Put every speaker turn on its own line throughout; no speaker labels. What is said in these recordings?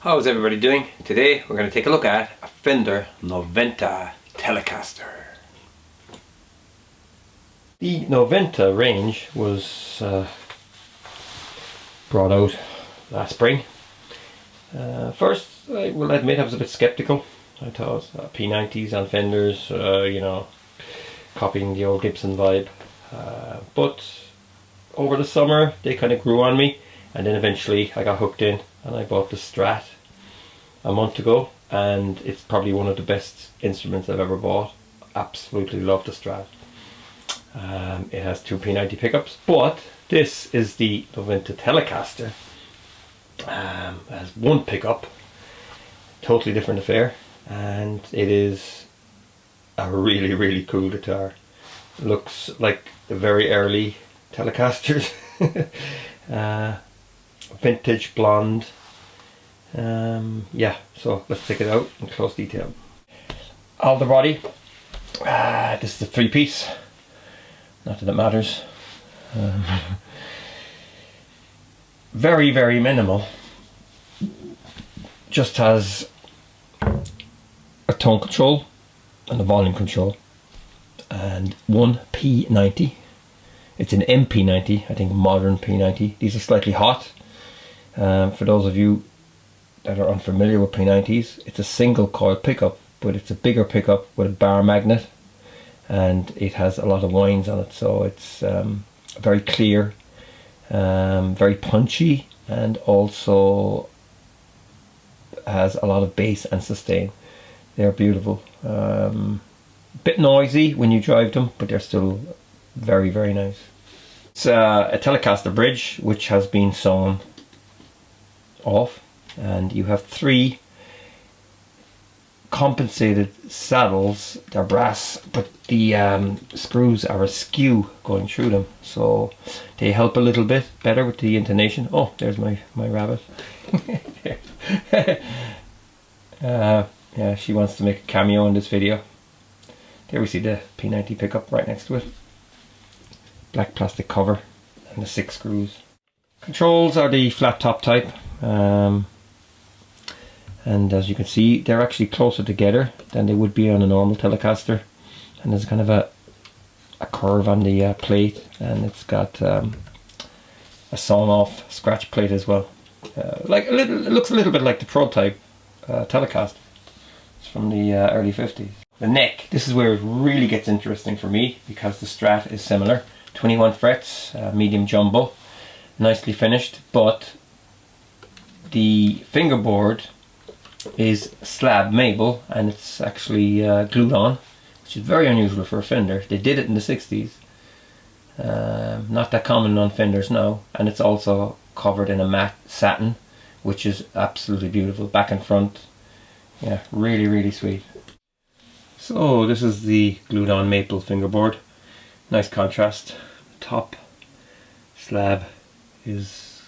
How's everybody doing? Today we're going to take a look at a Fender Noventa Telecaster. The Noventa range was brought out last spring. First, I will admit I was a bit skeptical. I thought P90s on Fenders, you know, copying the old Gibson vibe. But over the summer they kind of grew on me, and then eventually I got hooked in and I bought the Strat a month ago, and it's probably one of the best instruments I've ever bought. Absolutely love the Strat. It has two P90 pickups, but this is the Noventa Telecaster. It has one pickup, totally different affair, and it is a really cool guitar. Looks like the very early Telecasters. Vintage blonde. Yeah, so let's check it out in close detail. All the body. This is the three-piece. Not that it matters. Very minimal. Just has a tone control and a volume control, and one P90. It's an MP90, I think modern P90. These are slightly hot. For those of you that are unfamiliar with P90s, it's a single coil pickup, but it's a bigger pickup with a bar magnet, and it has a lot of winds on it, so it's very clear, very punchy, and also has a lot of bass and sustain. They're beautiful. Bit noisy when you drive them, but they're still very nice. It's a Telecaster bridge which has been sewn off, and you have three compensated saddles. They're brass, but the screws are askew going through them, so they help a little bit better with the intonation. Oh, there's my rabbit. Yeah, she wants to make a cameo in this video. There we see the P90 pickup right next to it. Black plastic cover and the 6 screws. Controls are the flat top type, and as you can see, they're actually closer together than they would be on a normal Telecaster, and there's kind of a curve on the plate, and it's got a sawn off scratch plate as well. Like it looks a little bit like the prototype Telecaster. It's from the early 50s. The neck, this is where it really gets interesting for me, because the Strat is similar. 21 frets, medium jumbo, nicely finished, but the fingerboard is slab maple, and it's actually glued on, which is very unusual for a Fender. They did it in the 60s. Not that common on Fenders now, and it's also covered in a matte satin, which is absolutely beautiful, back and front. Yeah, really sweet. So this is the glued on maple fingerboard. Nice contrast. Top slab is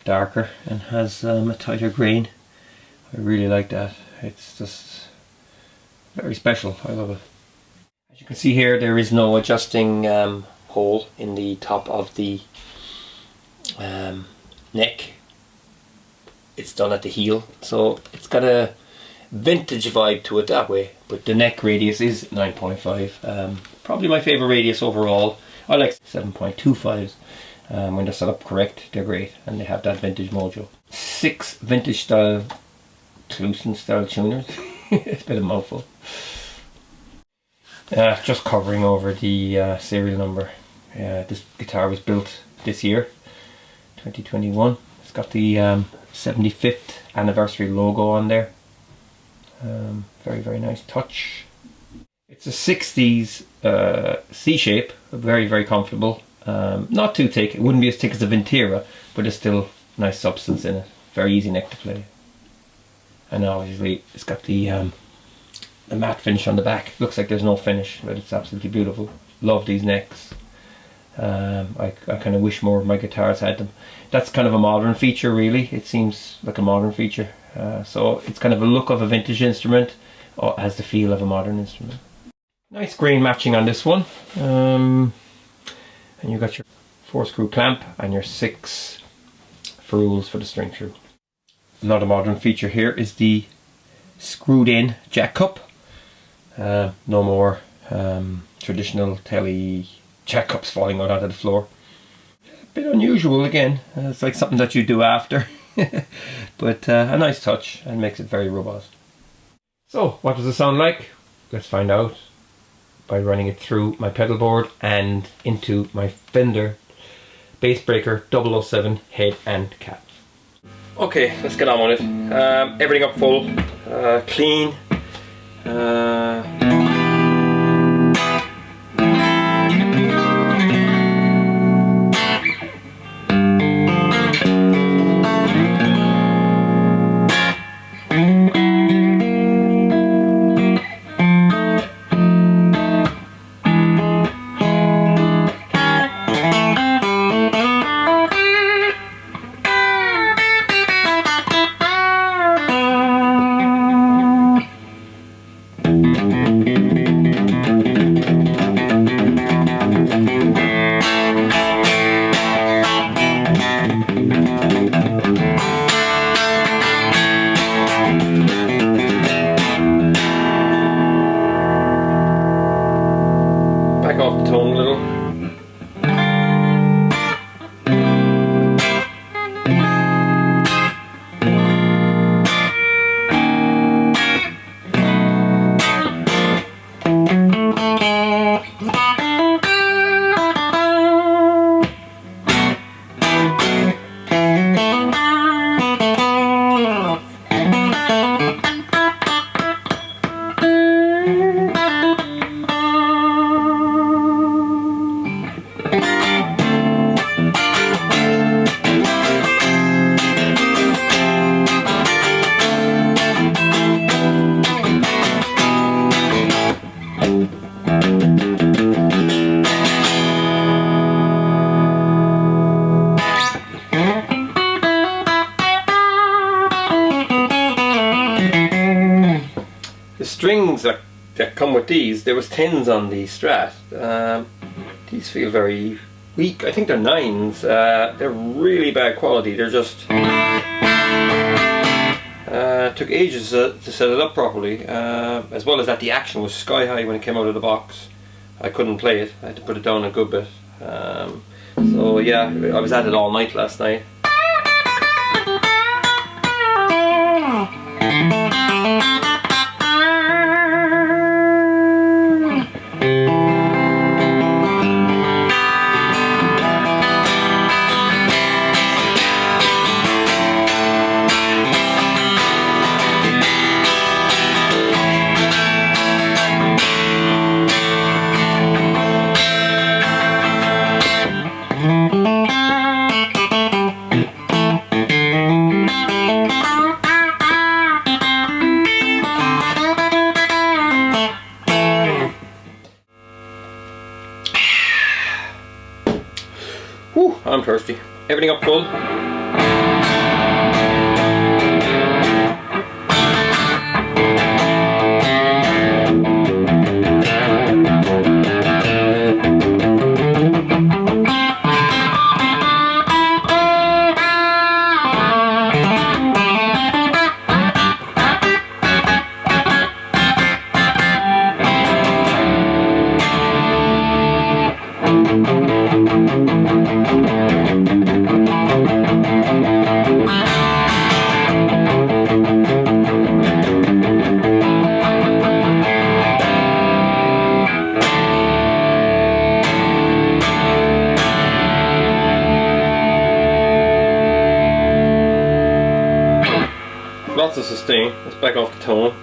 darker and has a tighter grain. I really like that. It's just very special. I love it. As you can see here, there is no adjusting hole in the top of the neck. It's done at the heel, so it's got a vintage vibe to it that way, but the neck radius is 9.5. Probably my favorite radius overall. I like 7.25s. When they're set up correct, they're great, and they have that vintage mojo. 6 vintage style Clusen style tuners. It's a bit of a mouthful. Just covering over the serial number. This guitar was built this year, 2021. It's got the 75th anniversary logo on there. Very nice touch. It's a 60s C-shape, very comfortable. Not too thick. It wouldn't be as thick as a Ventira, but there's still nice substance in it. Very easy neck to play. And obviously it's got the matte finish on the back. Looks like there's no finish, but it's absolutely beautiful. Love these necks. I kind of wish more of my guitars had them. That's kind of a modern feature, really. It seems like a modern feature. So it's kind of a look of a vintage instrument, or has the feel of a modern instrument. Nice grain matching on this one. And you've got your 4-screw clamp and your 6 ferrules for the string through. Another modern feature here is the screwed in jack cup. No more traditional Tele jack cups falling out onto the floor. A bit unusual again, it's like something that you do after. But a nice touch and makes it very robust. So what does it sound like? Let's find out by running it through my pedal board and into my Fender Bass Breaker 007 head and cap. Okay, let's get on with it. Everything up full, clean. Back off the tone a little. The strings that come with these, there was 10s on the Strat. These feel very weak. I think they're 9s. They're really bad quality. They're just took ages to set it up properly. As well as that, the action was sky high when it came out of the box. I couldn't play it. I had to put it down a good bit. So yeah, I was at it all night last night. Whew, I'm thirsty. Everything up full. Lots of sustain. Let's back off the tone.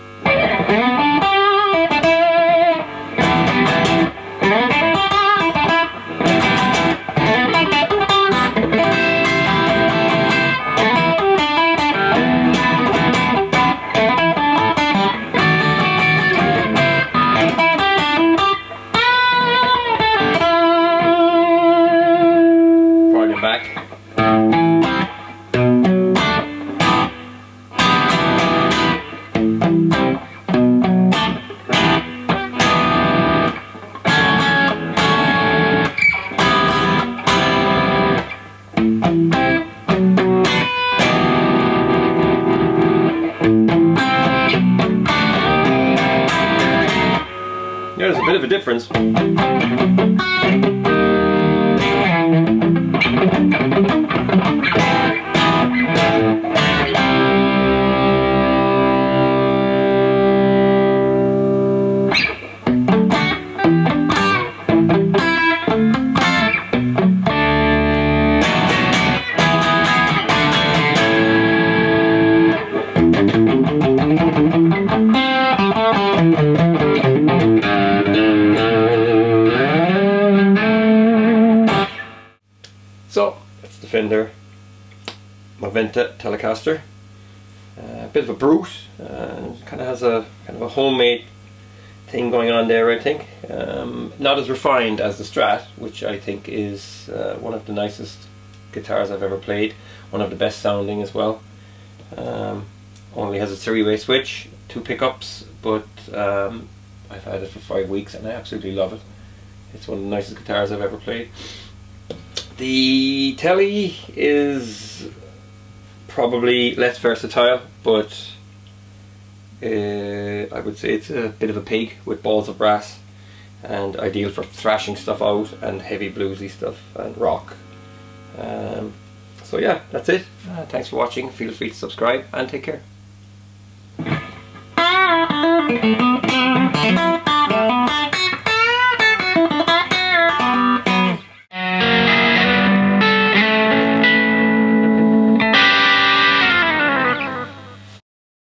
Volume back. a bit of a difference. So that's the Fender Noventa Telecaster. A bit of a brute. Kind of has a homemade thing going on there, I think. Not as refined as the Strat, which I think is one of the nicest guitars I've ever played. One of the best sounding as well. Only has a 3-way switch, 2 pickups, but I've had it for 5 weeks and I absolutely love it. It's one of the nicest guitars I've ever played. The Tele is probably less versatile, but I would say it's a bit of a pig with balls of brass, and ideal for thrashing stuff out and heavy bluesy stuff and rock. So yeah, that's it. Thanks for watching. Feel free to subscribe and take care.